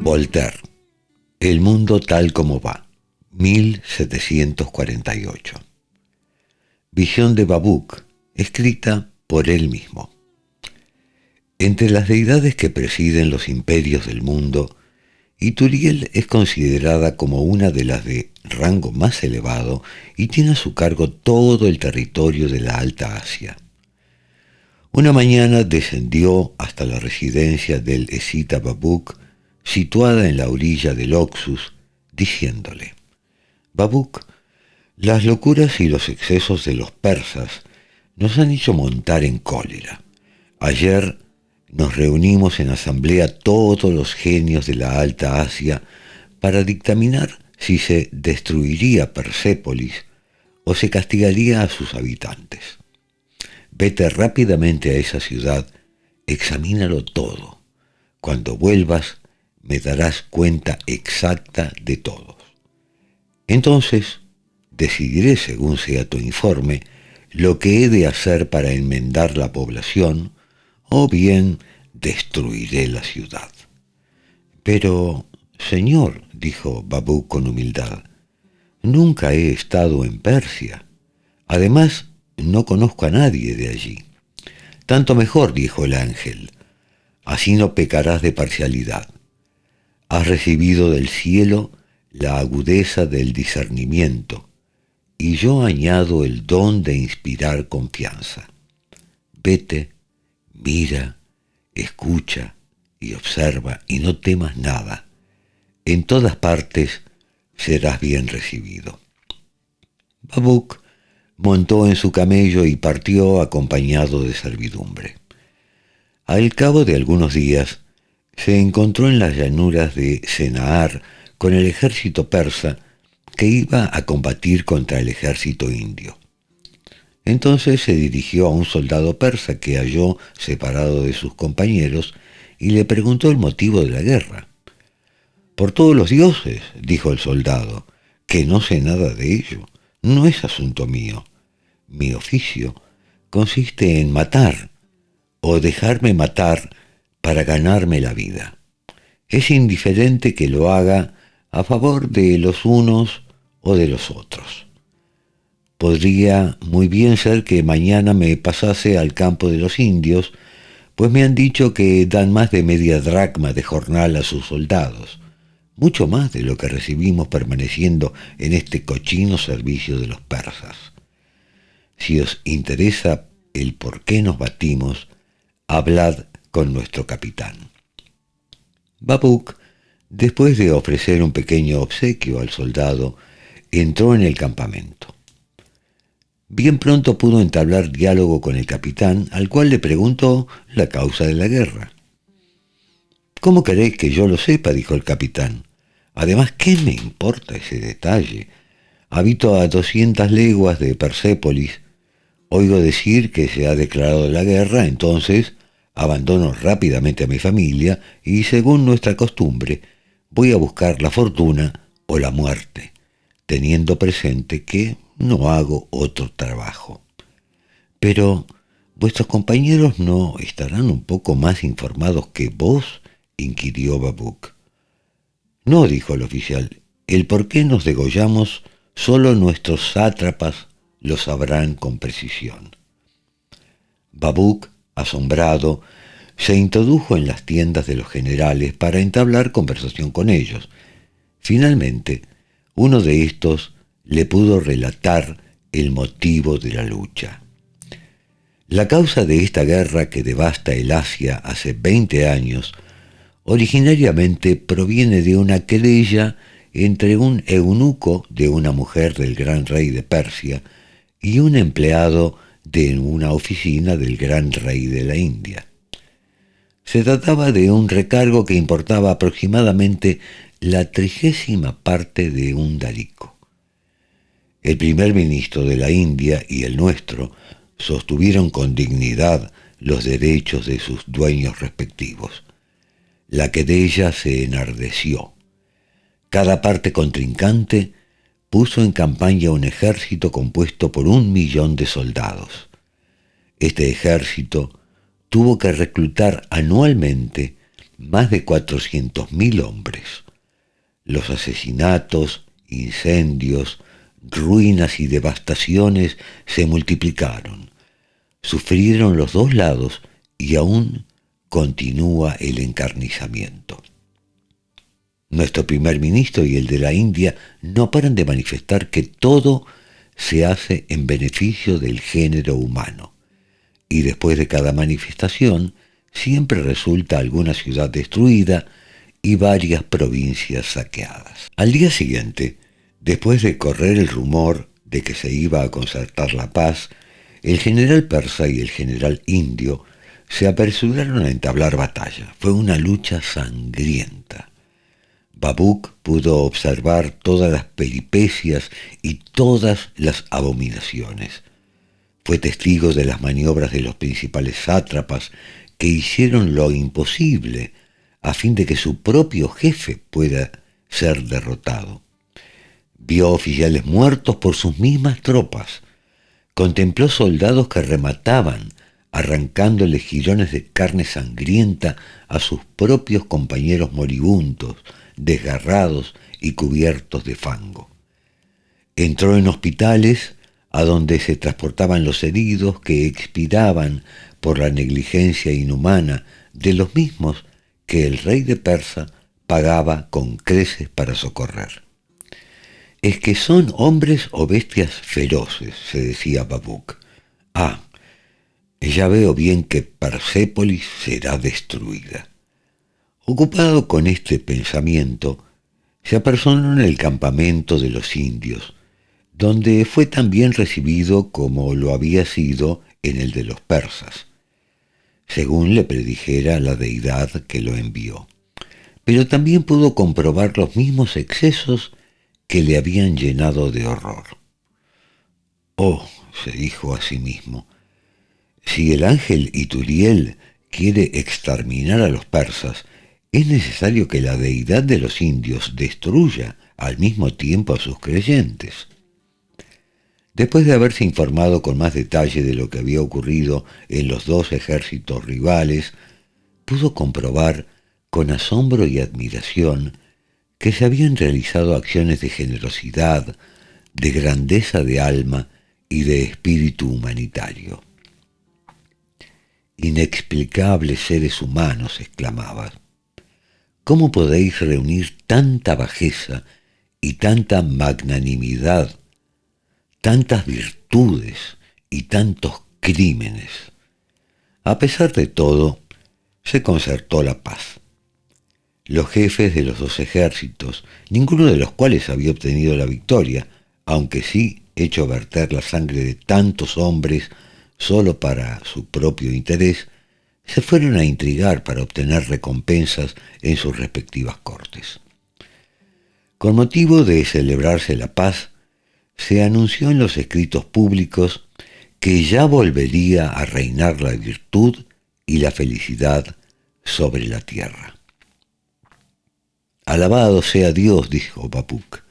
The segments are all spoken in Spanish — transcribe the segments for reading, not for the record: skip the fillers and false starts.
Voltaire, El mundo tal como va, 1748. Visión de Babuk, escrita por él mismo. Entre las deidades que presiden los imperios del mundo, Ituriel es considerada como una de las de rango más elevado y tiene a su cargo todo el territorio de la Alta Asia. Una mañana descendió hasta la residencia del escita Babuk, situada en la orilla del Oxus, diciéndole: Babuk, las locuras y los excesos de los persas nos han hecho montar en cólera. Ayer nos reunimos en asamblea todos los genios de la Alta Asia para dictaminar si se destruiría Persépolis o se castigaría a sus habitantes. Vete rápidamente a esa ciudad, examínalo todo. Cuando vuelvas, me darás cuenta exacta de todos. Entonces, decidiré, según sea tu informe, lo que he de hacer para enmendar la población, o bien destruiré la ciudad. Pero, señor, dijo Babuk con humildad, nunca he estado en Persia. Además, no conozco a nadie de allí. Tanto mejor, dijo el ángel, así no pecarás de parcialidad. Has recibido del cielo la agudeza del discernimiento, y yo añado el don de inspirar confianza. Vete, mira, escucha y observa, y no temas nada. En todas partes serás bien recibido. Babuk montó en su camello y partió acompañado de servidumbre. Al cabo de algunos días, se encontró en las llanuras de Sennaar con el ejército persa que iba a combatir contra el ejército indio. Entonces se dirigió a un soldado persa que halló separado de sus compañeros y le preguntó el motivo de la guerra. «Por todos los dioses», dijo el soldado, «que no sé nada de ello. No es asunto mío. Mi oficio consiste en matar o dejarme matar para ganarme la vida. Es indiferente que lo haga a favor de los unos o de los otros. Podría muy bien ser que mañana me pasase al campo de los indios, pues me han dicho que dan más de media dracma de jornal a sus soldados, mucho más de lo que recibimos permaneciendo en este cochino servicio de los persas. Si os interesa el por qué nos batimos, hablad con nuestro capitán». Babuk, después de ofrecer un pequeño obsequio al soldado, entró en el campamento. Bien pronto pudo entablar diálogo con el capitán, al cual le preguntó la causa de la guerra. «¿Cómo queréis que yo lo sepa?», dijo el capitán. «Además, ¿qué me importa ese detalle? Habito a 200 leguas de Persépolis. Oigo decir que se ha declarado la guerra, entonces abandono rápidamente a mi familia y, según nuestra costumbre, voy a buscar la fortuna o la muerte, teniendo presente que no hago otro trabajo». «Pero, ¿vuestros compañeros no estarán un poco más informados que vos?», inquirió Babuk. «No», dijo el oficial, «el por qué nos degollamos solo nuestros sátrapas lo sabrán con precisión». Babuk, asombrado, se introdujo en las tiendas de los generales para entablar conversación con ellos. Finalmente, uno de estos le pudo relatar el motivo de la lucha. La causa de esta guerra que devasta el Asia hace 20 años originariamente proviene de una querella entre un eunuco de una mujer del gran rey de Persia y un empleado de una oficina del gran rey de la India. Se trataba de un recargo que importaba aproximadamente la 30ª parte de un darico. El primer ministro de la India y el nuestro sostuvieron con dignidad los derechos de sus dueños respectivos. La querella se enardeció. Cada parte contrincante puso en campaña un ejército compuesto por 1 millón de soldados. Este ejército tuvo que reclutar anualmente más de 400.000 hombres. Los asesinatos, incendios, ruinas y devastaciones se multiplicaron. Sufrieron los dos lados y aún continúa el encarnizamiento. Nuestro primer ministro y el de la India no paran de manifestar que todo se hace en beneficio del género humano. Y después de cada manifestación, siempre resulta alguna ciudad destruida y varias provincias saqueadas. Al día siguiente, después de correr el rumor de que se iba a concertar la paz, el general persa y el general indio se apresuraron a entablar batalla. Fue una lucha sangrienta. Babuk pudo observar todas las peripecias y todas las abominaciones. Fue testigo de las maniobras de los principales sátrapas que hicieron lo imposible a fin de que su propio jefe pueda ser derrotado. Vio oficiales muertos por sus mismas tropas. Contempló soldados que remataban, arrancándole jirones de carne sangrienta a sus propios compañeros moribundos, desgarrados y cubiertos de fango. Entró en hospitales a donde se transportaban los heridos que expiraban por la negligencia inhumana de los mismos que el rey de Persa pagaba con creces para socorrer. «Es que son hombres o bestias feroces», se decía Babuk. «Ah, ya veo bien que Persépolis será destruida». Ocupado con este pensamiento, se apersonó en el campamento de los indios, donde fue tan bien recibido como lo había sido en el de los persas, según le predijera la deidad que lo envió. Pero también pudo comprobar los mismos excesos que le habían llenado de horror. «Oh», se dijo a sí mismo, «si el ángel Ituriel quiere exterminar a los persas, es necesario que la deidad de los indios destruya al mismo tiempo a sus creyentes». Después de haberse informado con más detalle de lo que había ocurrido en los dos ejércitos rivales, pudo comprobar con asombro y admiración que se habían realizado acciones de generosidad, de grandeza de alma y de espíritu humanitario. «Inexplicables seres humanos», exclamaba, «¿cómo podéis reunir tanta bajeza y tanta magnanimidad, tantas virtudes y tantos crímenes?» A pesar de todo, se concertó la paz. Los jefes de los dos ejércitos, ninguno de los cuales había obtenido la victoria, aunque sí hecho verter la sangre de tantos hombres solo para su propio interés, se fueron a intrigar para obtener recompensas en sus respectivas cortes. Con motivo de celebrarse la paz, se anunció en los escritos públicos que ya volvería a reinar la virtud y la felicidad sobre la tierra. «Alabado sea Dios», dijo Babuk,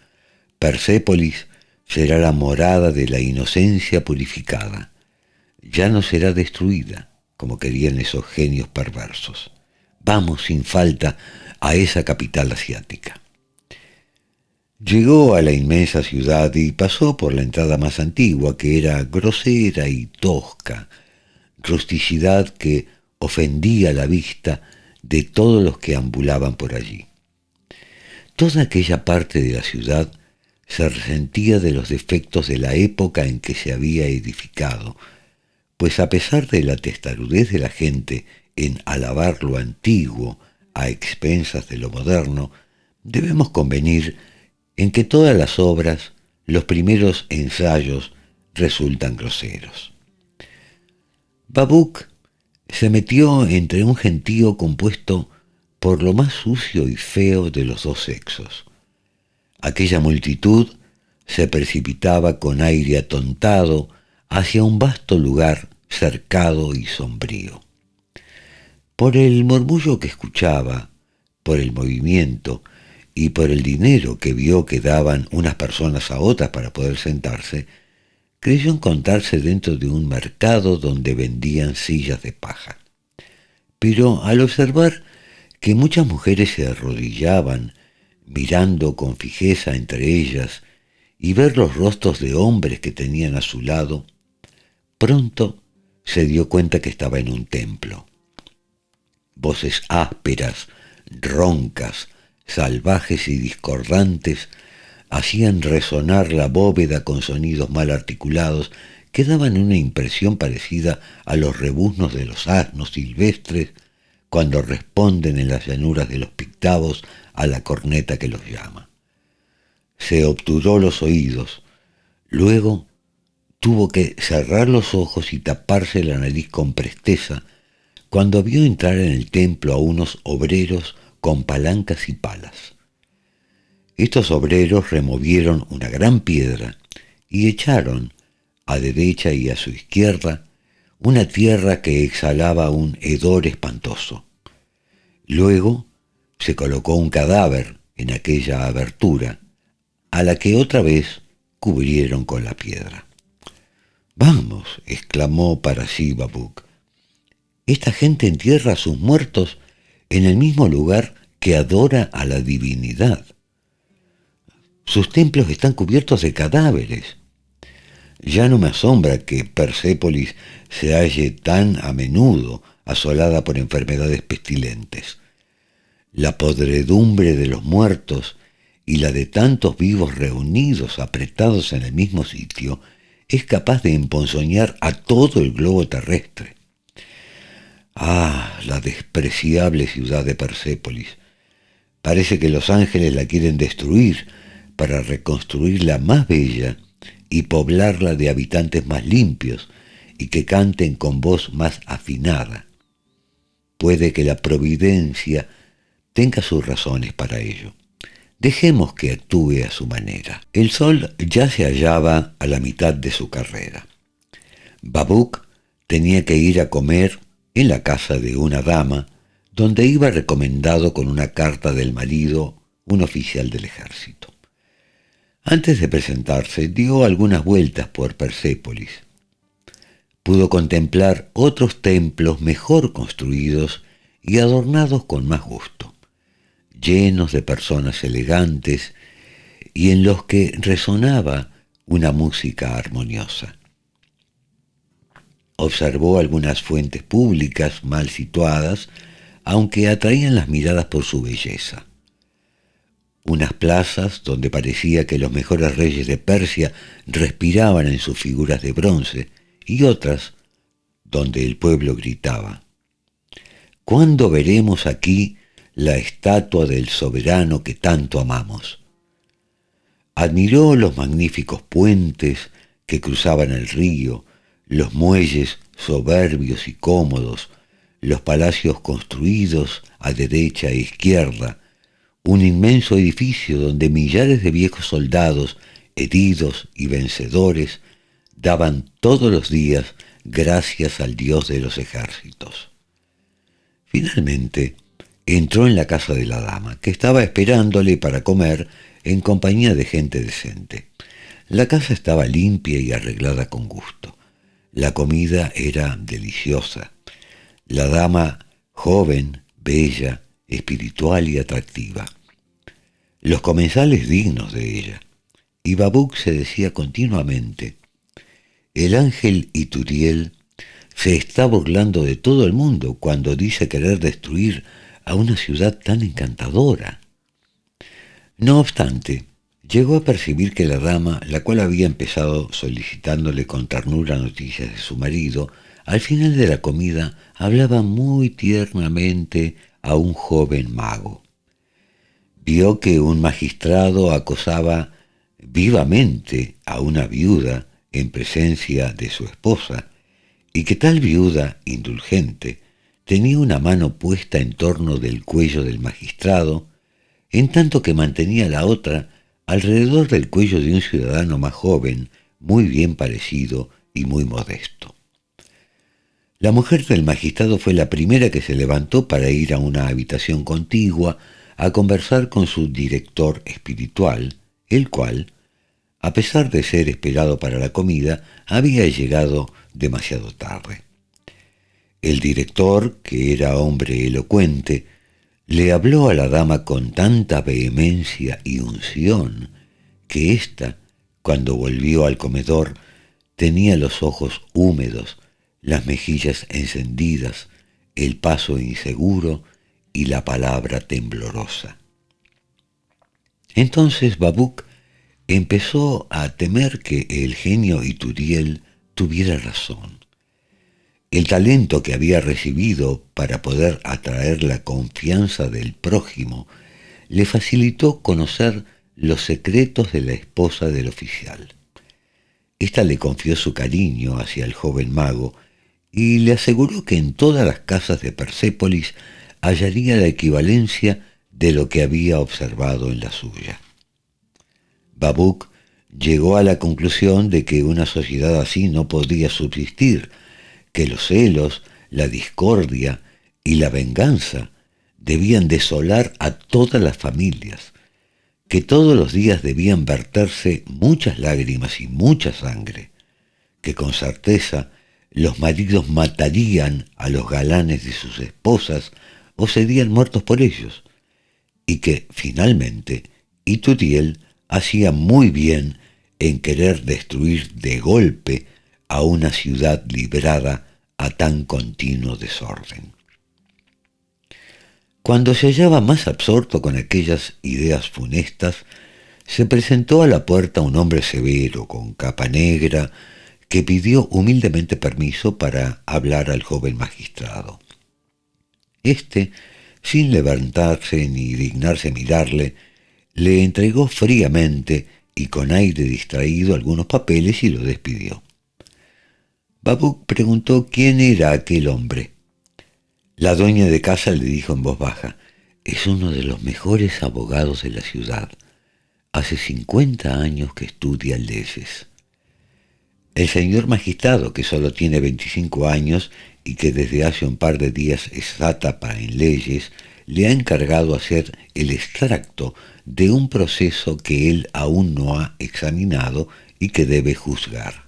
«Persépolis será la morada de la inocencia purificada. Ya no será destruida, como querían esos genios perversos. Vamos sin falta a esa capital asiática». Llegó a la inmensa ciudad y pasó por la entrada más antigua, que era grosera y tosca, rusticidad que ofendía la vista de todos los que ambulaban por allí. Toda aquella parte de la ciudad se resentía de los defectos de la época en que se había edificado, pues a pesar de la testarudez de la gente en alabar lo antiguo a expensas de lo moderno, debemos convenir en que todas las obras, los primeros ensayos, resultan groseros. Babuk se metió entre un gentío compuesto por lo más sucio y feo de los dos sexos. Aquella multitud se precipitaba con aire atontado hacia un vasto lugar cercado y sombrío. Por el murmullo que escuchaba, por el movimiento y por el dinero que vio que daban unas personas a otras para poder sentarse, creyó encontrarse dentro de un mercado donde vendían sillas de paja. Pero al observar que muchas mujeres se arrodillaban, mirando con fijeza entre ellas, y ver los rostros de hombres que tenían a su lado, pronto se dio cuenta que estaba en un templo. Voces ásperas, roncas, salvajes y discordantes hacían resonar la bóveda con sonidos mal articulados que daban una impresión parecida a los rebuznos de los asnos silvestres cuando responden en las llanuras de los Pictavos a la corneta que los llama. Se obturó los oídos, luego tuvo que cerrar los ojos y taparse la nariz con presteza cuando vio entrar en el templo a unos obreros con palancas y palas. Estos obreros removieron una gran piedra y echaron a derecha y a su izquierda una tierra que exhalaba un hedor espantoso. Luego se colocó un cadáver en aquella abertura, a la que otra vez cubrieron con la piedra. «Vamos», exclamó para sí Babuk, «esta gente entierra a sus muertos en el mismo lugar que adora a la divinidad. Sus templos están cubiertos de cadáveres. Ya no me asombra que Persépolis se halle tan a menudo asolada por enfermedades pestilentes. La podredumbre de los muertos y la de tantos vivos reunidos, apretados en el mismo sitio, es capaz de emponzoñar a todo el globo terrestre. Ah, la despreciable ciudad de Persépolis. Parece que los ángeles la quieren destruir para reconstruirla más bella y poblarla de habitantes más limpios y que canten con voz más afinada. Puede que la providencia tenga sus razones para ello. Dejemos que actúe a su manera». El sol ya se hallaba a la mitad de su carrera. Babuk tenía que ir a comer en la casa de una dama, donde iba recomendado con una carta del marido, un oficial del ejército. Antes de presentarse, dio algunas vueltas por Persépolis. Pudo contemplar otros templos mejor construidos y adornados con más gusto, llenos de personas elegantes y en los que resonaba una música armoniosa. Observó algunas fuentes públicas mal situadas, aunque atraían las miradas por su belleza. Unas plazas donde parecía que los mejores reyes de Persia respiraban en sus figuras de bronce, y otras donde el pueblo gritaba: «¿Cuándo veremos aquí la estatua del soberano que tanto amamos?». Admiró los magníficos puentes que cruzaban el río, los muelles soberbios y cómodos, los palacios construidos a derecha e izquierda, un inmenso edificio donde millares de viejos soldados, heridos y vencedores, daban todos los días gracias al Dios de los ejércitos. Finalmente, entró en la casa de la dama, que estaba esperándole para comer en compañía de gente decente. La casa estaba limpia y arreglada con gusto. La comida era deliciosa. La dama, joven, bella, espiritual y atractiva. Los comensales dignos de ella. Y Babuk se decía continuamente: «El ángel Ituriel se está burlando de todo el mundo cuando dice querer destruir a una ciudad tan encantadora». No obstante, llegó a percibir que la dama, la cual había empezado solicitándole con ternura noticias de su marido, al final de la comida hablaba muy tiernamente a un joven mago. Vio que un magistrado acosaba vivamente a una viuda en presencia de su esposa, y que tal viuda indulgente tenía una mano puesta en torno del cuello del magistrado, en tanto que mantenía la otra alrededor del cuello de un ciudadano más joven, muy bien parecido y muy modesto. La mujer del magistrado fue la primera que se levantó para ir a una habitación contigua a conversar con su director espiritual, el cual, a pesar de ser esperado para la comida, había llegado demasiado tarde. El director, que era hombre elocuente, Le habló a la dama con tanta vehemencia y unción que ésta, cuando volvió al comedor, tenía los ojos húmedos, las mejillas encendidas, el paso inseguro y la palabra temblorosa. Entonces Babuk empezó a temer que el genio Ituriel tuviera razón. El talento que había recibido para poder atraer la confianza del prójimo le facilitó conocer los secretos de la esposa del oficial. Esta le confió su cariño hacia el joven mago y le aseguró que en todas las casas de Persépolis hallaría la equivalencia de lo que había observado en la suya. Babuk llegó a la conclusión de que una sociedad así no podía subsistir, que los celos, la discordia y la venganza debían desolar a todas las familias, que todos los días debían verterse muchas lágrimas y mucha sangre, que con certeza los maridos matarían a los galanes de sus esposas o serían muertos por ellos, y que, finalmente, Ituriel hacía muy bien en querer destruir de golpe a una ciudad librada a tan continuo desorden. Cuando se hallaba más absorto con aquellas ideas funestas, se presentó a la puerta un hombre severo, con capa negra, que pidió humildemente permiso para hablar al joven magistrado. Este, sin levantarse ni dignarse mirarle, le entregó fríamente y con aire distraído algunos papeles y lo despidió. Babuk preguntó quién era aquel hombre. La dueña de casa le dijo en voz baja: «Es uno de los mejores abogados de la ciudad. Hace 50 años que estudia leyes». El señor magistrado, que solo tiene 25 años y que desde hace un par de días es sátrapa en leyes, le ha encargado hacer el extracto de un proceso que él aún no ha examinado y que debe juzgar.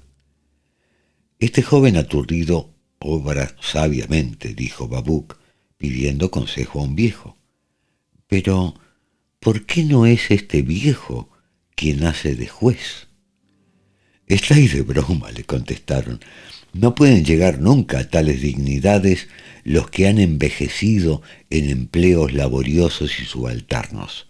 Este joven aturdido obra sabiamente, dijo Babuk, pidiendo consejo a un viejo. Pero, ¿por qué no es este viejo quien hace de juez? «Estáis de broma», le contestaron. «No pueden llegar nunca a tales dignidades los que han envejecido en empleos laboriosos y subalternos.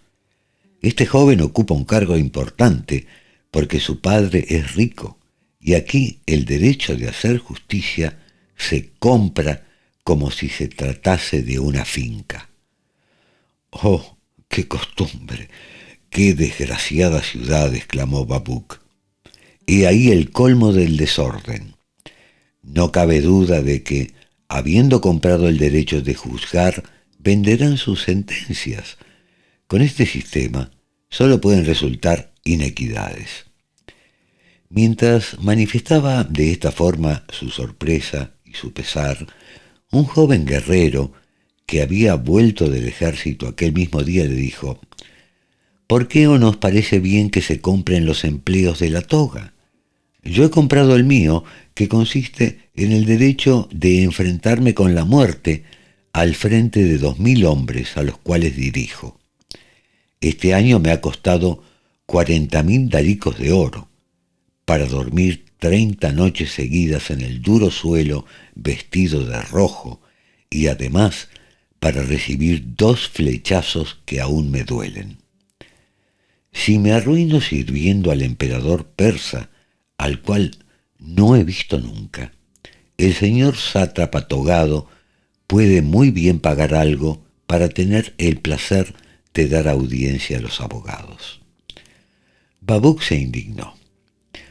Este joven ocupa un cargo importante porque su padre es rico, y aquí el derecho de hacer justicia se compra como si se tratase de una finca». «¡Oh, qué costumbre! ¡Qué desgraciada ciudad!», exclamó Babuk. «He ahí el colmo del desorden. No cabe duda de que, habiendo comprado el derecho de juzgar, venderán sus sentencias. Con este sistema solo pueden resultar inequidades». Mientras manifestaba de esta forma su sorpresa y su pesar, un joven guerrero que había vuelto del ejército aquel mismo día le dijo: «¿Por qué no os parece bien que se compren los empleos de la toga? Yo he comprado el mío, que consiste en el derecho de enfrentarme con la muerte al frente de 2000 hombres a los cuales dirijo. Este año me ha costado 40.000 daricos de oro, para dormir 30 noches seguidas en el duro suelo vestido de rojo, y además para recibir 2 flechazos que aún me duelen. Si me arruino sirviendo al emperador persa, al cual no he visto nunca, el señor sátrapa togado puede muy bien pagar algo para tener el placer de dar audiencia a los abogados». Babuk se indignó.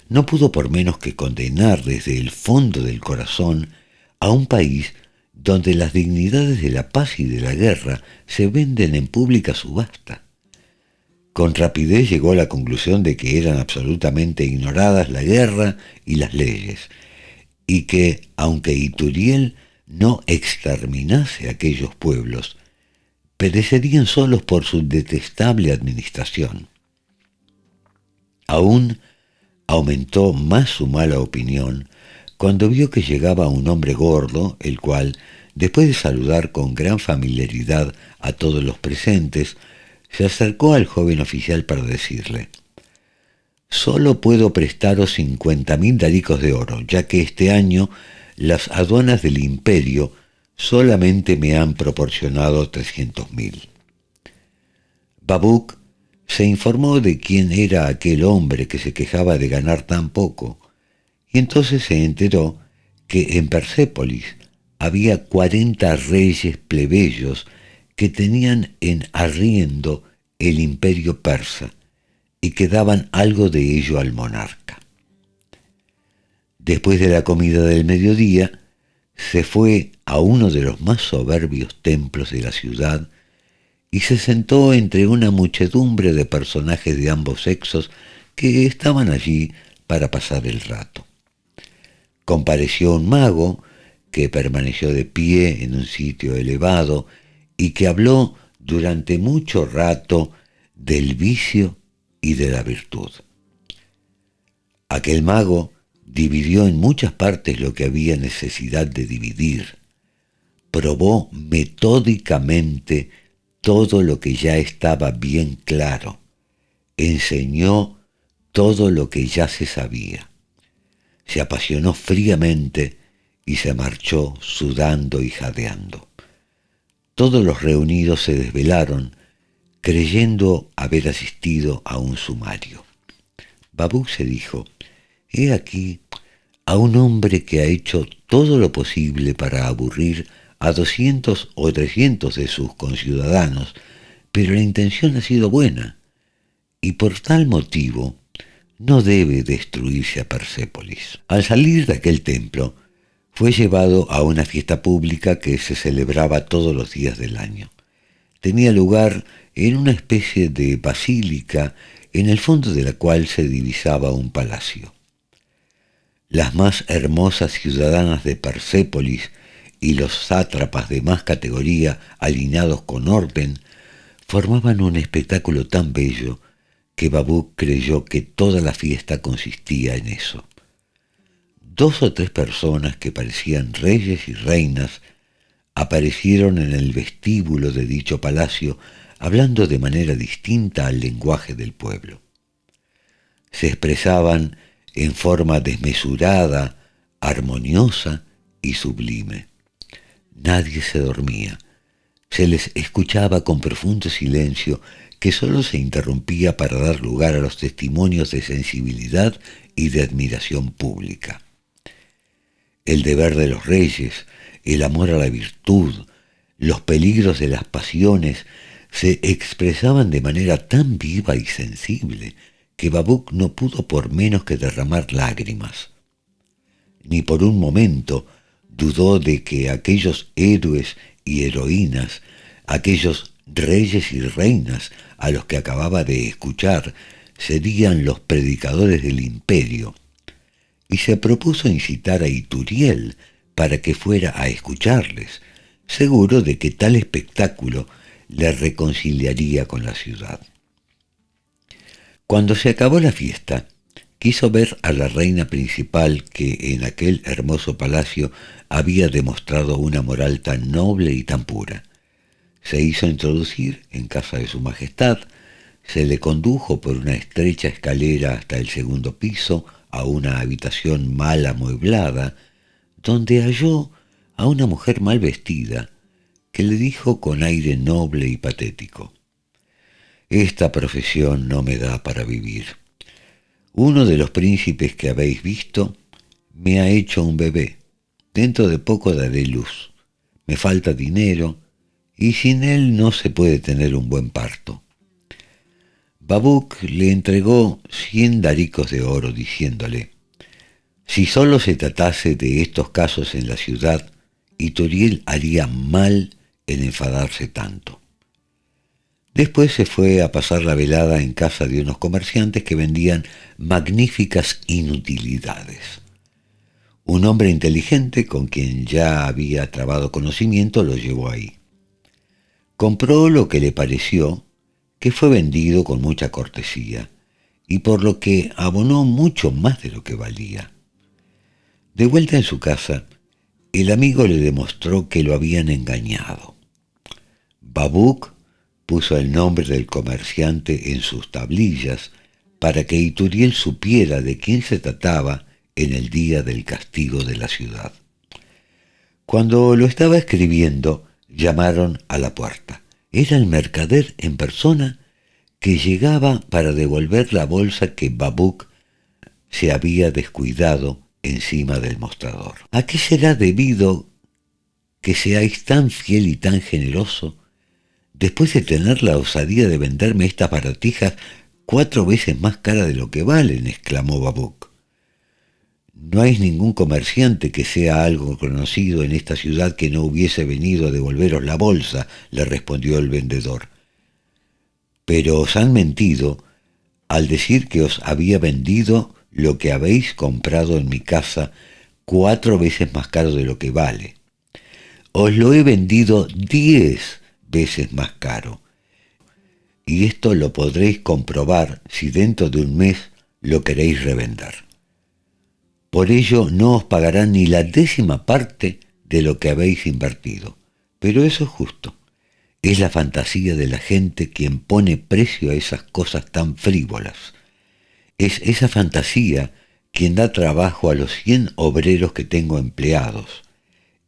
No pudo por menos que condenar desde el fondo del corazón a un país donde las dignidades de la paz y de la guerra se venden en pública subasta. Con rapidez llegó a la conclusión de que eran absolutamente ignoradas la guerra y las leyes, y que, aunque Ituriel no exterminase aquellos pueblos, perecerían solos por su detestable administración. Aún aumentó más su mala opinión cuando vio que llegaba un hombre gordo, el cual, después de saludar con gran familiaridad a todos los presentes, se acercó al joven oficial para decirle: «Solo puedo prestaros 50.000 daricos de oro, ya que este año las aduanas del imperio solamente me han proporcionado 300.000». Babuk se informó de quién era aquel hombre que se quejaba de ganar tan poco, y entonces se enteró que en Persépolis había 40 reyes plebeyos que tenían en arriendo el imperio persa y que daban algo de ello al monarca. Después de la comida del mediodía, se fue a uno de los más soberbios templos de la ciudad y se sentó entre una muchedumbre de personajes de ambos sexos que estaban allí para pasar el rato. Compareció un mago que permaneció de pie en un sitio elevado y que habló durante mucho rato del vicio y de la virtud. Aquel mago dividió en muchas partes lo que había necesidad de dividir, probó metódicamente todo lo que ya estaba bien claro, enseñó todo lo que ya se sabía, se apasionó fríamente y se marchó sudando y jadeando. Todos los reunidos se desvelaron, creyendo haber asistido a un sumario. Babuk se dijo: «He aquí a un hombre que ha hecho todo lo posible para aburrir a 200 o 300 de sus conciudadanos, pero la intención ha sido buena, y por tal motivo no debe destruirse a Persépolis». Al salir de aquel templo, fue llevado a una fiesta pública que se celebraba todos los días del año. Tenía lugar en una especie de basílica, en el fondo de la cual se divisaba un palacio. Las más hermosas ciudadanas de Persépolis y los sátrapas de más categoría, alineados con orden, formaban un espectáculo tan bello que Babuk creyó que toda la fiesta consistía en eso. 2 o 3 personas que parecían reyes y reinas aparecieron en el vestíbulo de dicho palacio, hablando de manera distinta al lenguaje del pueblo. Se expresaban en forma desmesurada, armoniosa y sublime. Nadie se dormía. Se les escuchaba con profundo silencio que sólo se interrumpía para dar lugar a los testimonios de sensibilidad y de admiración pública. El deber de los reyes, el amor a la virtud, los peligros de las pasiones se expresaban de manera tan viva y sensible que Babuk no pudo por menos que derramar lágrimas. Ni por un momento dudó de que aquellos héroes y heroínas, aquellos reyes y reinas a los que acababa de escuchar, serían los predicadores del imperio, y se propuso incitar a Ituriel para que fuera a escucharles, seguro de que tal espectáculo le reconciliaría con la ciudad. Cuando se acabó la fiesta, quiso ver a la reina principal que en aquel hermoso palacio había demostrado una moral tan noble y tan pura. Se hizo introducir en casa de su majestad, se le condujo por una estrecha escalera hasta el segundo piso a una habitación mal amueblada, donde halló a una mujer mal vestida que le dijo con aire noble y patético: «Esta profesión no me da para vivir. Uno de los príncipes que habéis visto me ha hecho un bebé. Dentro de poco daré luz. Me falta dinero y sin él no se puede tener un buen parto». Babuk le entregó 100 daricos de oro, diciéndole: «Si solo se tratase de estos casos en la ciudad, Ituriel haría mal en enfadarse tanto». Después se fue a pasar la velada en casa de unos comerciantes que vendían magníficas inutilidades. Un hombre inteligente con quien ya había trabado conocimiento lo llevó ahí. Compró lo que le pareció, que fue vendido con mucha cortesía, y por lo que abonó mucho más de lo que valía. De vuelta en su casa, el amigo le demostró que lo habían engañado. Babuk puso el nombre del comerciante en sus tablillas para que Ituriel supiera de quién se trataba en el día del castigo de la ciudad. Cuando lo estaba escribiendo, llamaron a la puerta. Era el mercader en persona que llegaba para devolver la bolsa que Babuk se había descuidado encima del mostrador. ¿A qué será debido que seáis tan fiel y tan generoso después de tener la osadía de venderme estas baratijas 4 veces más caras de lo que valen? Exclamó Babuk. No hay ningún comerciante que sea algo conocido en esta ciudad que no hubiese venido a devolveros la bolsa, le respondió el vendedor. Pero os han mentido al decir que os había vendido lo que habéis comprado en mi casa 4 veces más caro de lo que vale. Os lo he vendido 10 veces más caro. Y esto lo podréis comprobar si dentro de un mes lo queréis revender. Por ello no os pagarán ni la 10ª parte de lo que habéis invertido. Pero eso es justo. Es la fantasía de la gente quien pone precio a esas cosas tan frívolas. Es esa fantasía quien da trabajo a los 100 obreros que tengo empleados.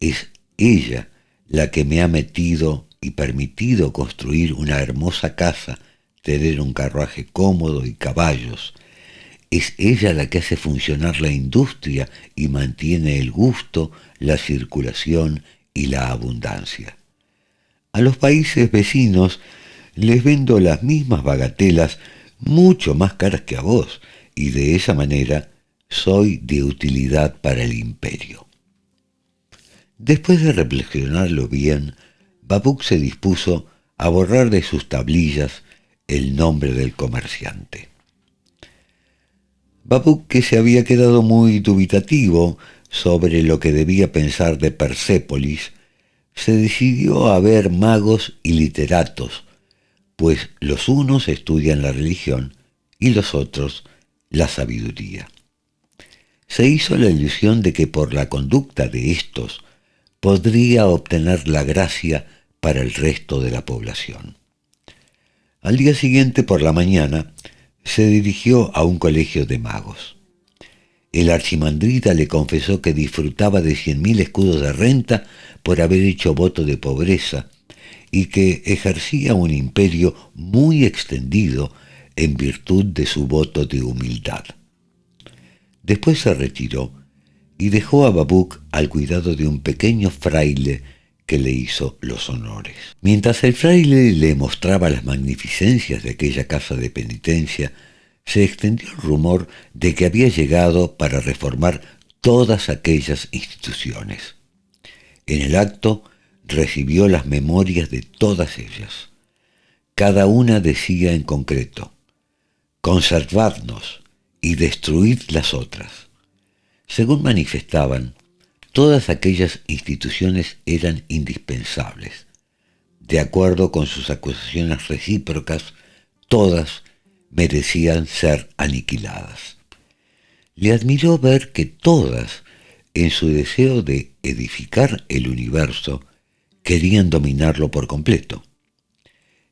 Es ella la que me ha metido y permitido construir una hermosa casa, tener un carruaje cómodo y caballos. Es ella la que hace funcionar la industria y mantiene el gusto, la circulación y la abundancia. A los países vecinos les vendo las mismas bagatelas mucho más caras que a vos, y de esa manera soy de utilidad para el imperio. Después de reflexionarlo bien, Babuk se dispuso a borrar de sus tablillas el nombre del comerciante. Babuk, que se había quedado muy dubitativo sobre lo que debía pensar de Persépolis, se decidió a ver magos y literatos, pues los unos estudian la religión y los otros la sabiduría. Se hizo la ilusión de que por la conducta de estos podría obtener la gracia para el resto de la población. Al día siguiente por la mañana se dirigió a un colegio de magos. El archimandrita le confesó que disfrutaba de 100.000 escudos de renta por haber hecho voto de pobreza y que ejercía un imperio muy extendido en virtud de su voto de humildad. Después se retiró y dejó a Babuk al cuidado de un pequeño fraile que le hizo los honores. Mientras el fraile le mostraba las magnificencias de aquella casa de penitencia, se extendió el rumor de que había llegado para reformar todas aquellas instituciones. En el acto recibió las memorias de todas ellas. Cada una decía en concreto: conservadnos y destruid las otras. Según manifestaban, todas aquellas instituciones eran indispensables. De acuerdo con sus acusaciones recíprocas, todas merecían ser aniquiladas. Le admiró ver que todas, en su deseo de edificar el universo, querían dominarlo por completo.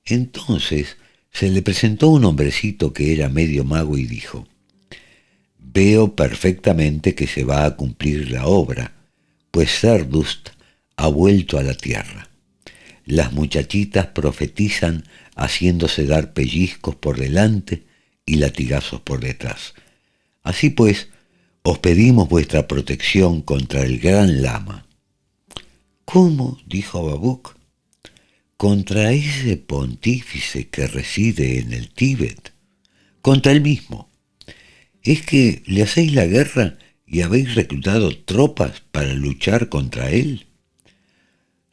Entonces se le presentó un hombrecito que era medio mago y dijo: «Veo perfectamente que se va a cumplir la obra, pues Zerdust ha vuelto a la tierra. Las muchachitas profetizan haciéndose dar pellizcos por delante y latigazos por detrás. Así pues, os pedimos vuestra protección contra el gran lama». «¿Cómo?», dijo Babuk. «¿Contra ese pontífice que reside en el Tíbet?». «Contra él mismo. ¿Es que le hacéis la guerra y habéis reclutado tropas para luchar contra él?».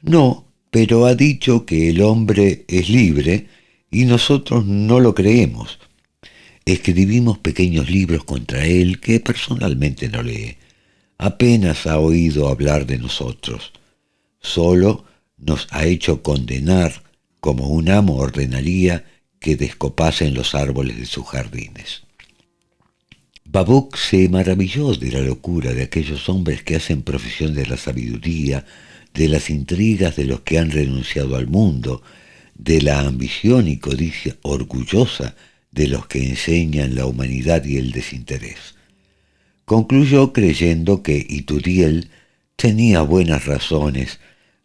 «No, pero ha dicho que el hombre es libre y nosotros no lo creemos. Escribimos pequeños libros contra él que personalmente no lee. Apenas ha oído hablar de nosotros. Solo nos ha hecho condenar como un amo ordenaría que descopasen los árboles de sus jardines». Babuk se maravilló de la locura de aquellos hombres que hacen profesión de la sabiduría, de las intrigas de los que han renunciado al mundo, de la ambición y codicia orgullosa de los que enseñan la humanidad y el desinterés. Concluyó creyendo que Ituriel tenía buenas razones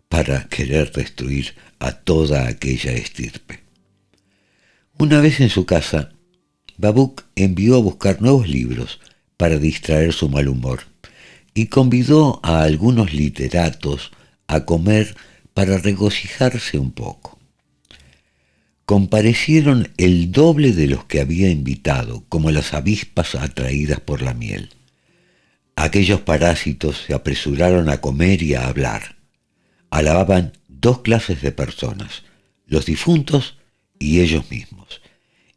para querer destruir a toda aquella estirpe. Una vez en su casa, Babuk envió a buscar nuevos libros para distraer su mal humor y convidó a algunos literatos a comer para regocijarse un poco. Comparecieron el doble de los que había invitado, como las avispas atraídas por la miel. Aquellos parásitos se apresuraron a comer y a hablar. Alababan dos clases de personas, los difuntos y ellos mismos,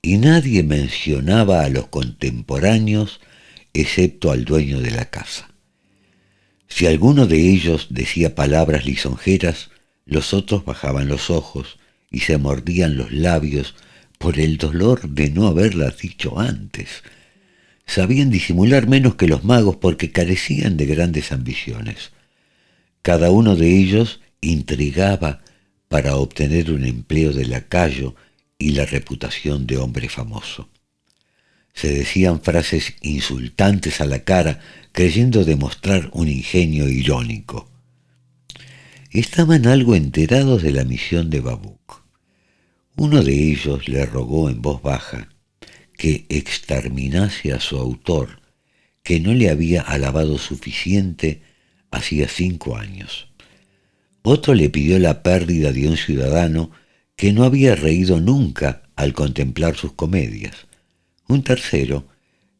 y nadie mencionaba a los contemporáneos excepto al dueño de la casa. Si alguno de ellos decía palabras lisonjeras, los otros bajaban los ojos y se mordían los labios por el dolor de no haberlas dicho antes. Sabían disimular menos que los magos porque carecían de grandes ambiciones. Cada uno de ellos intrigaba para obtener un empleo de lacayo y la reputación de hombre famoso. Se decían frases insultantes a la cara, creyendo demostrar un ingenio irónico. Estaban algo enterados de la misión de Babuk. Uno de ellos le rogó en voz baja que exterminase a su autor, que no le había alabado suficiente hacía 5 años. Otro le pidió la pérdida de un ciudadano que no había reído nunca al contemplar sus comedias. Un tercero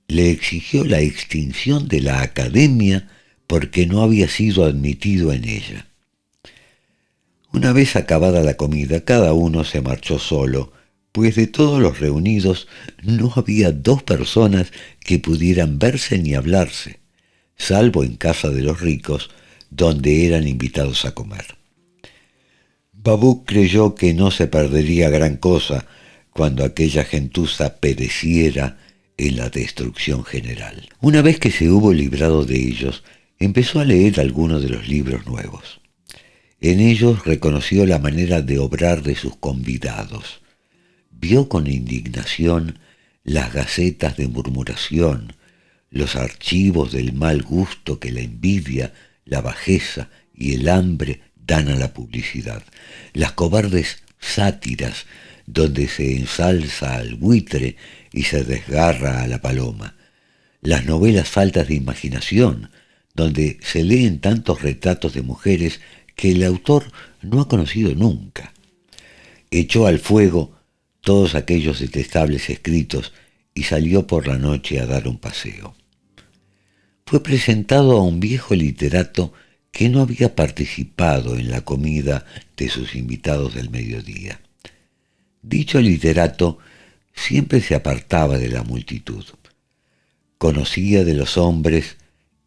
le exigió la extinción de la academia porque no había sido admitido en ella. Una vez acabada la comida, cada uno se marchó solo, pues de todos los reunidos no había 2 personas que pudieran verse ni hablarse, salvo en casa de los ricos, donde eran invitados a comer. Babuk creyó que no se perdería gran cosa cuando aquella gentuza pereciera en la destrucción general. Una vez que se hubo librado de ellos, empezó a leer algunos de los libros nuevos. En ellos reconoció la manera de obrar de sus convidados. Vio con indignación las gacetas de murmuración, los archivos del mal gusto que la envidia, la bajeza y el hambre dan a la publicidad, las cobardes sátiras donde se ensalza al buitre y se desgarra a la paloma, las novelas faltas de imaginación, donde se leen tantos retratos de mujeres que el autor no ha conocido nunca. Echó al fuego todos aquellos detestables escritos y salió por la noche a dar un paseo. Fue presentado a un viejo literato que no había participado en la comida de sus invitados del mediodía. Dicho literato siempre se apartaba de la multitud. Conocía de los hombres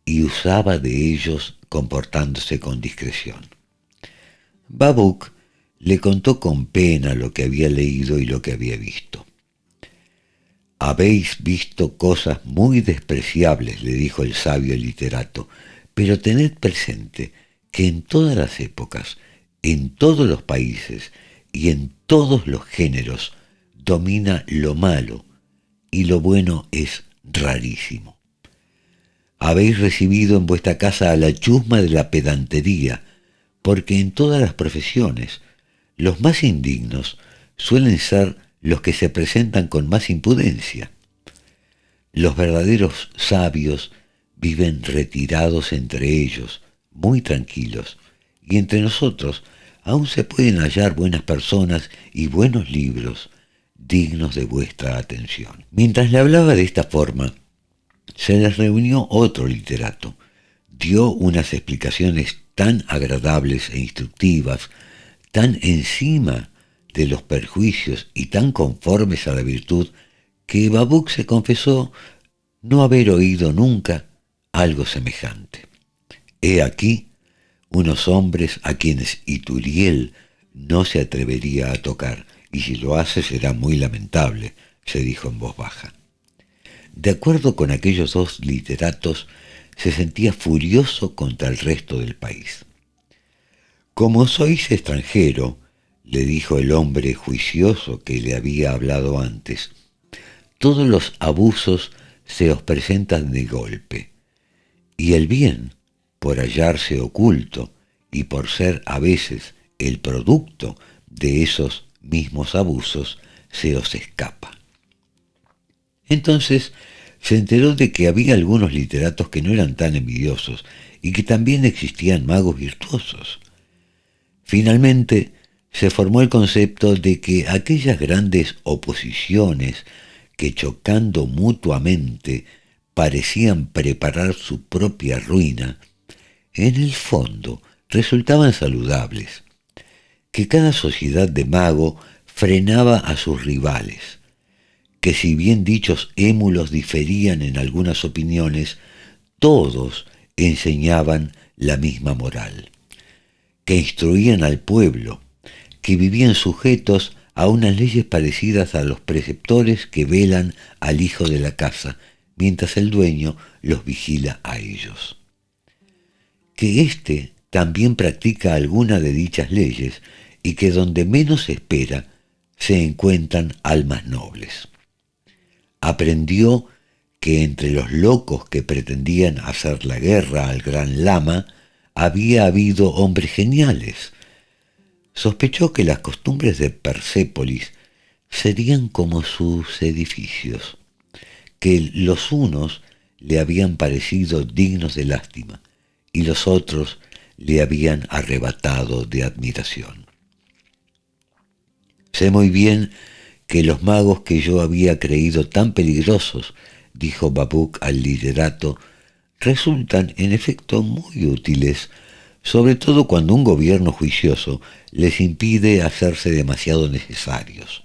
y usaba de ellos comportándose con discreción. Babuk le contó con pena lo que había leído y lo que había visto. «Habéis visto cosas muy despreciables», le dijo el sabio literato, «pero tened presente que en todas las épocas, en todos los países y en todos los géneros domina lo malo y lo bueno es rarísimo. Habéis recibido en vuestra casa a la chusma de la pedantería, porque en todas las profesiones los más indignos suelen ser los que se presentan con más impudencia. Los verdaderos sabios viven retirados entre ellos, muy tranquilos, y entre nosotros aún se pueden hallar buenas personas y buenos libros dignos de vuestra atención». Mientras le hablaba de esta forma, se les reunió otro literato. Dio unas explicaciones tan agradables e instructivas, tan encima de los perjuicios y tan conformes a la virtud, que Babuk se confesó no haber oído nunca algo semejante. He aquí unos hombres a quienes Ituriel no se atrevería a tocar, y si lo hace será muy lamentable, se dijo en voz baja. De acuerdo con aquellos dos literatos, se sentía furioso contra el resto del país. Como sois extranjero, le dijo el hombre juicioso que le había hablado antes, todos los abusos se os presentan de golpe, y el bien, por hallarse oculto y por ser a veces el producto de esos mismos abusos, se os escapa. Entonces se enteró de que había algunos literatos que no eran tan envidiosos y que también existían magos virtuosos. Finalmente se formó el concepto de que aquellas grandes oposiciones que chocando mutuamente parecían preparar su propia ruina, en el fondo resultaban saludables, que cada sociedad de mago frenaba a sus rivales, que si bien dichos émulos diferían en algunas opiniones, todos enseñaban la misma moral, que instruían al pueblo, que vivían sujetos a unas leyes parecidas a los preceptores que velan al hijo de la casa, mientras el dueño los vigila a ellos. Que éste también practica alguna de dichas leyes y que donde menos se espera se encuentran almas nobles. Aprendió que entre los locos que pretendían hacer la guerra al gran lama había habido hombres geniales. Sospechó que las costumbres de Persépolis serían como sus edificios, que los unos le habían parecido dignos de lástima y los otros le habían arrebatado de admiración. Sé muy bien que los magos que yo había creído tan peligrosos, dijo Babuk al literato, resultan en efecto muy útiles, sobre todo cuando un gobierno juicioso les impide hacerse demasiado necesarios.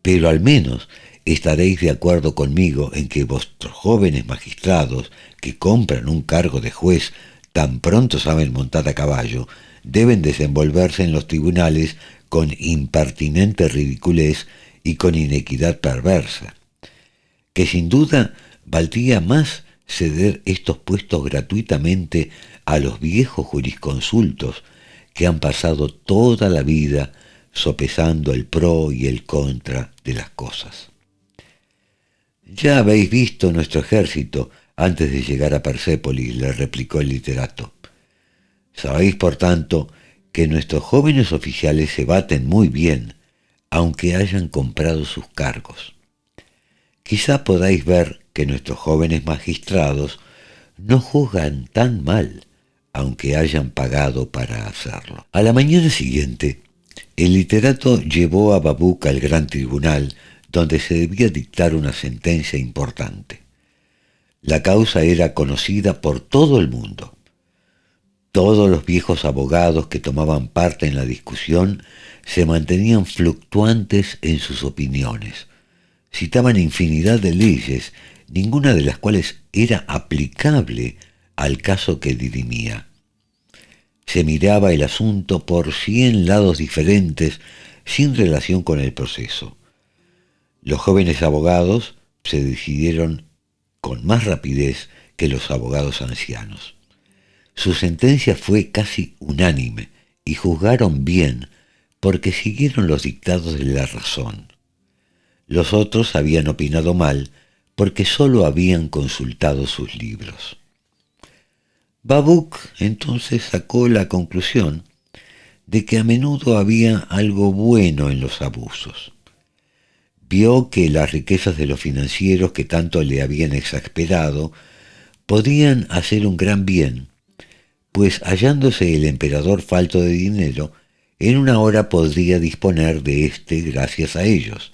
Pero al menos estaréis de acuerdo conmigo en que vuestros jóvenes magistrados, que compran un cargo de juez, tan pronto saben montar a caballo, deben desenvolverse en los tribunales con impertinente ridiculez y con inequidad perversa, que sin duda valdría más ceder estos puestos gratuitamente a los viejos jurisconsultos que han pasado toda la vida sopesando el pro y el contra de las cosas. Ya habéis visto nuestro ejército antes de llegar a Persépolis, le replicó el literato. Sabéis, por tanto, que nuestros jóvenes oficiales se baten muy bien, aunque hayan comprado sus cargos. Quizá podáis ver que nuestros jóvenes magistrados no juzgan tan mal, aunque hayan pagado para hacerlo. A la mañana siguiente, el literato llevó a Babuk al gran tribunal, donde se debía dictar una sentencia importante. La causa era conocida por todo el mundo. Todos los viejos abogados que tomaban parte en la discusión se mantenían fluctuantes en sus opiniones. Citaban infinidad de leyes, ninguna de las cuales era aplicable al caso que dirimía. Se miraba el asunto por 100 lados diferentes sin relación con el proceso. Los jóvenes abogados se decidieron con más rapidez que los abogados ancianos. Su sentencia fue casi unánime y juzgaron bien porque siguieron los dictados de la razón. Los otros habían opinado mal porque sólo habían consultado sus libros. Babuk entonces sacó la conclusión de que a menudo había algo bueno en los abusos. Vio que las riquezas de los financieros que tanto le habían exasperado podían hacer un gran bien, pues hallándose el emperador falto de dinero, en una hora podría disponer de éste gracias a ellos,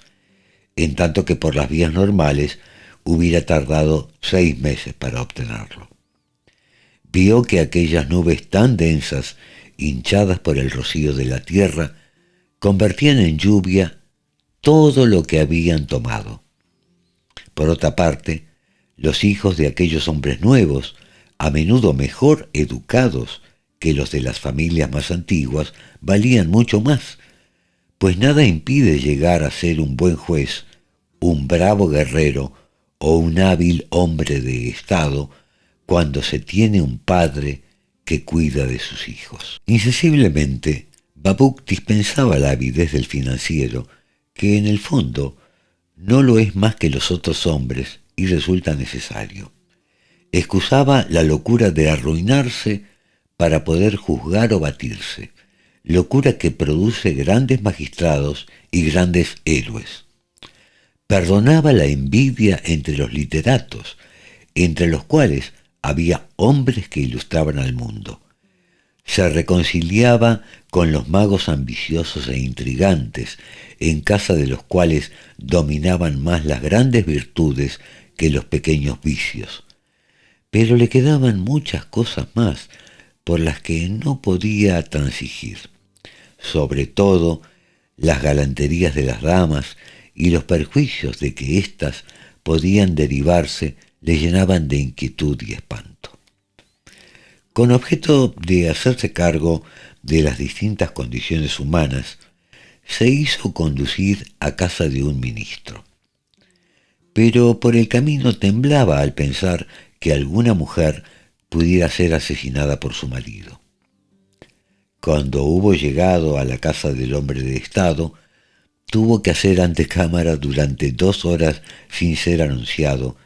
en tanto que por las vías normales hubiera tardado 6 meses para obtenerlo. Vio que aquellas nubes tan densas, hinchadas por el rocío de la tierra, convertían en lluvia todo lo que habían tomado. Por otra parte, los hijos de aquellos hombres nuevos, a menudo mejor educados que los de las familias más antiguas, valían mucho más, pues nada impide llegar a ser un buen juez, un bravo guerrero o un hábil hombre de Estado cuando se tiene un padre que cuida de sus hijos. Insensiblemente, Babuk dispensaba la avidez del financiero, que en el fondo no lo es más que los otros hombres y resulta necesario. Excusaba la locura de arruinarse para poder juzgar o batirse, locura que produce grandes magistrados y grandes héroes. Perdonaba la envidia entre los literatos, entre los cuales había hombres que ilustraban al mundo. Se reconciliaba con los magos ambiciosos e intrigantes, en casa de los cuales dominaban más las grandes virtudes que los pequeños vicios. Pero le quedaban muchas cosas más por las que no podía transigir. Sobre todo, las galanterías de las damas y los perjuicios de que éstas podían derivarse le llenaban de inquietud y espanto. Con objeto de hacerse cargo de las distintas condiciones humanas, se hizo conducir a casa de un ministro. Pero por el camino temblaba al pensar que alguna mujer pudiera ser asesinada por su marido. Cuando hubo llegado a la casa del hombre de Estado, tuvo que hacer antecámara durante 2 horas sin ser anunciado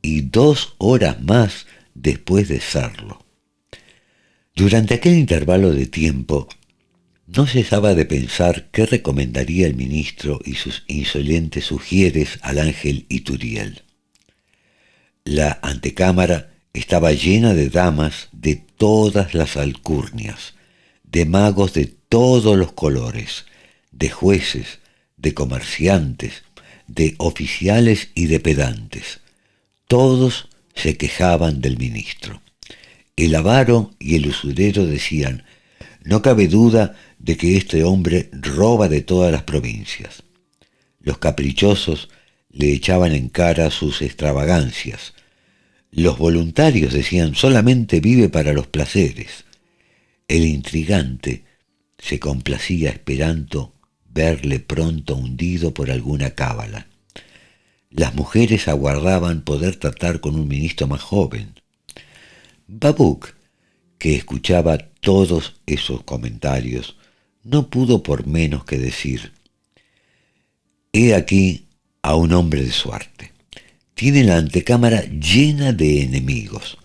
y 2 horas más después de serlo. Durante aquel intervalo de tiempo, no cesaba de pensar qué recomendaría el ministro y sus insolentes sugieres al ángel Ituriel. La antecámara estaba llena de damas de todas las alcurnias, de magos de todos los colores, de jueces, de comerciantes, de oficiales y de pedantes. Todos se quejaban del ministro. El avaro y el usurero decían: no cabe duda de que este hombre roba de todas las provincias. Los caprichosos le echaban en cara sus extravagancias. Los voluntarios decían: solamente vive para los placeres. El intrigante se complacía esperando verle pronto hundido por alguna cábala. Las mujeres aguardaban poder tratar con un ministro más joven. Babuk, que escuchaba todos esos comentarios, no pudo por menos que decir: he aquí a un hombre de suerte. Tiene la antecámara llena de enemigos.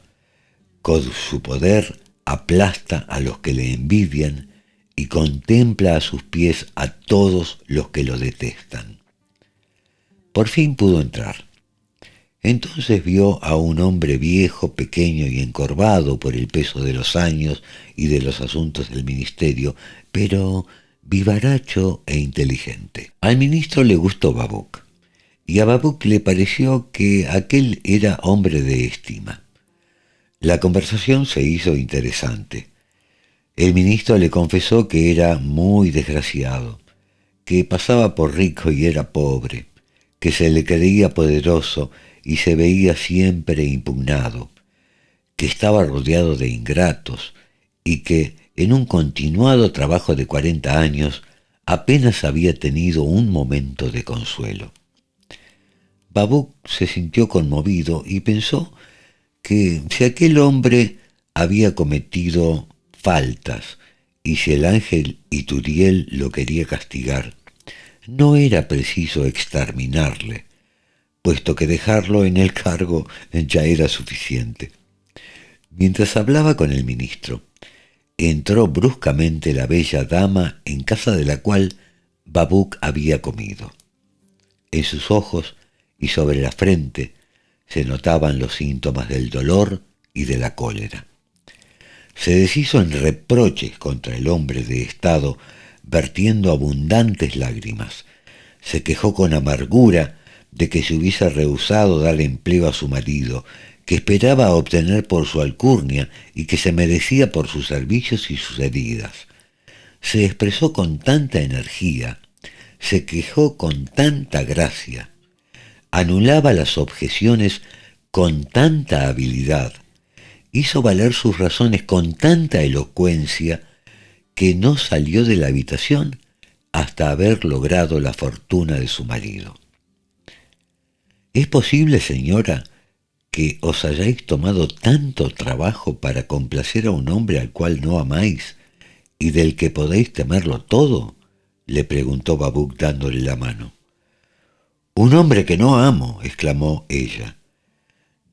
Con su poder aplasta a los que le envidian y contempla a sus pies a todos los que lo detestan. Por fin pudo entrar. Entonces vio a un hombre viejo, pequeño y encorvado por el peso de los años y de los asuntos del ministerio, pero vivaracho e inteligente. Al ministro le gustó Babuk, y a Babuk le pareció que aquel era hombre de estima. La conversación se hizo interesante. El ministro le confesó que era muy desgraciado, que pasaba por rico y era pobre, que se le creía poderoso y se veía siempre impugnado, que estaba rodeado de ingratos y que, en un continuado trabajo de 40 años, apenas había tenido un momento de consuelo. Babuk se sintió conmovido y pensó que si aquel hombre había cometido faltas y si el ángel Ituriel lo quería castigar, no era preciso exterminarle, puesto que dejarlo en el cargo ya era suficiente. Mientras hablaba con el ministro, entró bruscamente la bella dama en casa de la cual Babuk había comido. En sus ojos y sobre la frente se notaban los síntomas del dolor y de la cólera. Se deshizo en reproches contra el hombre de Estado, vertiendo abundantes lágrimas. Se quejó con amargura de que se hubiese rehusado dar empleo a su marido, que esperaba obtener por su alcurnia y que se merecía por sus servicios y sus heridas. Se expresó con tanta energía, se quejó con tanta gracia, anulaba las objeciones con tanta habilidad, hizo valer sus razones con tanta elocuencia, que no salió de la habitación hasta haber logrado la fortuna de su marido. ¿Es posible, señora, que os hayáis tomado tanto trabajo para complacer a un hombre al cual no amáis y del que podéis temerlo todo? Le preguntó Babuk dándole la mano. Un hombre que no amo, exclamó ella.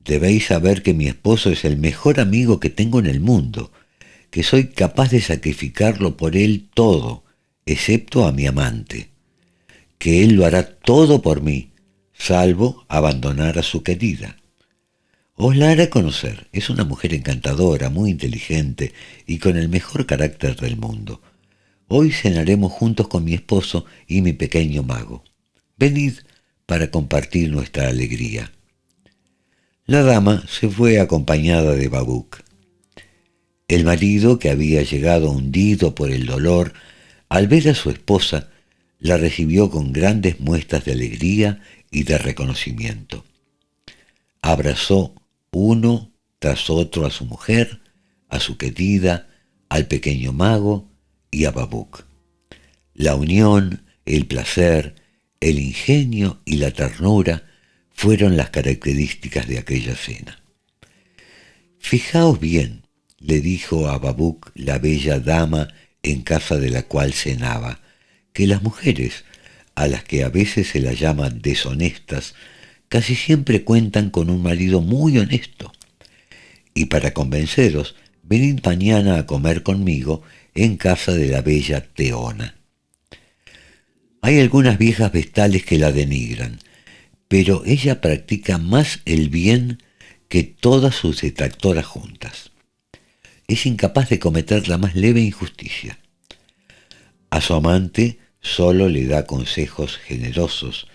Debéis saber que mi esposo es el mejor amigo que tengo en el mundo, que soy capaz de sacrificarlo por él todo, excepto a mi amante, que él lo hará todo por mí, salvo abandonar a su querida. Os la haré conocer. Es una mujer encantadora, muy inteligente y con el mejor carácter del mundo. Hoy cenaremos juntos con mi esposo y mi pequeño mago. Venid para compartir nuestra alegría. La dama se fue acompañada de Babuk. El marido, que había llegado hundido por el dolor, al ver a su esposa, la recibió con grandes muestras de alegría y de reconocimiento. Abrazó uno tras otro a su mujer, a su querida, al pequeño mago y a Babuk. La unión, el placer, el ingenio y la ternura fueron las características de aquella cena. Fijaos bien, le dijo a Babuk la bella dama en casa de la cual cenaba, que las mujeres, a las que a veces se las llama deshonestas, casi siempre cuentan con un marido muy honesto. Y para convenceros, venid mañana a comer conmigo en casa de la bella Teona. Hay algunas viejas vestales que la denigran, pero ella practica más el bien que todas sus detractoras juntas. Es incapaz de cometer la más leve injusticia. A su amante solo le da consejos generosos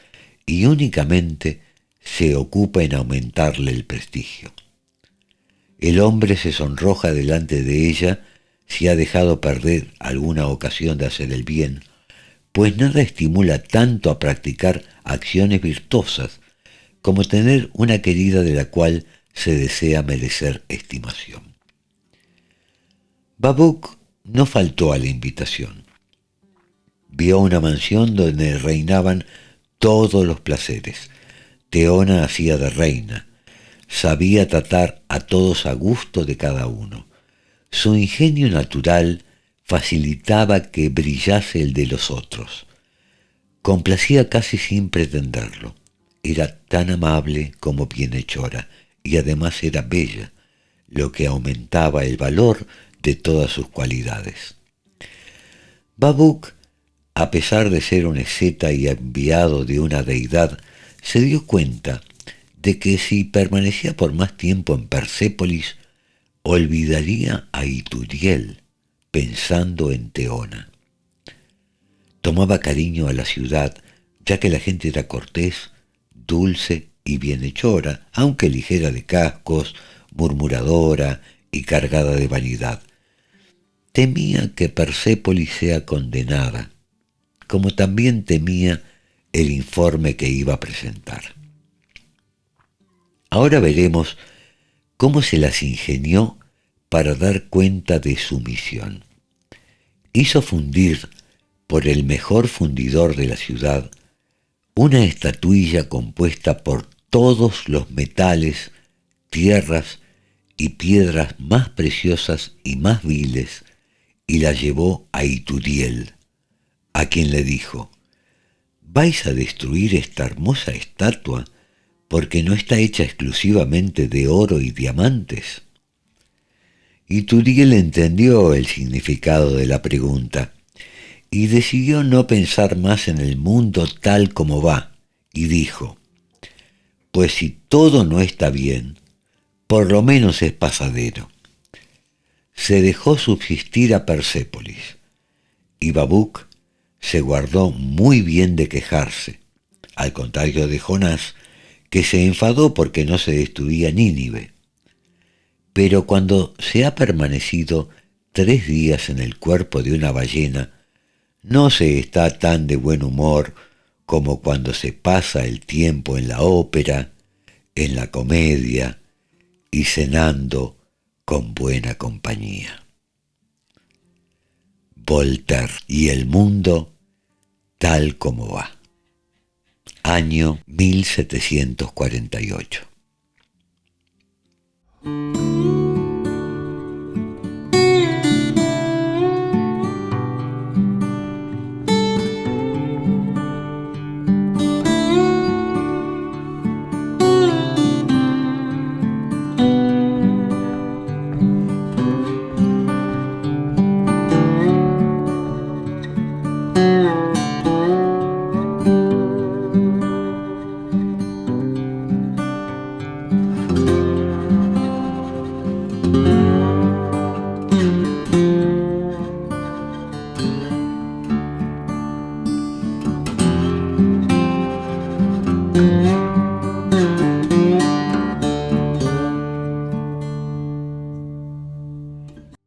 y únicamente se ocupa en aumentarle el prestigio. El hombre se sonroja delante de ella si ha dejado perder alguna ocasión de hacer el bien, pues nada estimula tanto a practicar acciones virtuosas como tener una querida de la cual se desea merecer estimación. Babuk no faltó a la invitación. Vio una mansión donde reinaban todos los placeres. Teona hacía de reina. Sabía tratar a todos a gusto de cada uno. Su ingenio natural facilitaba que brillase el de los otros. Complacía casi sin pretenderlo. Era tan amable como bienhechora y además era bella, lo que aumentaba el valor de todas sus cualidades. Babuk, a pesar de ser un asceta y enviado de una deidad, se dio cuenta de que si permanecía por más tiempo en Persépolis, olvidaría a Ituriel, pensando en Teona. Tomaba cariño a la ciudad, ya que la gente era cortés, dulce y bienhechora, aunque ligera de cascos, murmuradora y cargada de vanidad. Temía que Persépolis sea condenada, como también temía el informe que iba a presentar. Ahora veremos cómo se las ingenió para dar cuenta de su misión. Hizo fundir por el mejor fundidor de la ciudad una estatuilla compuesta por todos los metales, tierras y piedras más preciosas y más viles, y la llevó a Ituriel, a quien le dijo: «¿Vais a destruir esta hermosa estatua porque no está hecha exclusivamente de oro y diamantes?» Ituriel entendió el significado de la pregunta y decidió no pensar más en el mundo tal como va, y dijo: «Pues si todo no está bien, por lo menos es pasadero». Se dejó subsistir a Persépolis, y Babuk se guardó muy bien de quejarse, al contrario de Jonás, que se enfadó porque no se destruía Nínive. Pero cuando se ha permanecido 3 días en el cuerpo de una ballena, no se está tan de buen humor como cuando se pasa el tiempo en la ópera, en la comedia y cenando con buena compañía. Voltaire y el mundo tal como va. año 1748.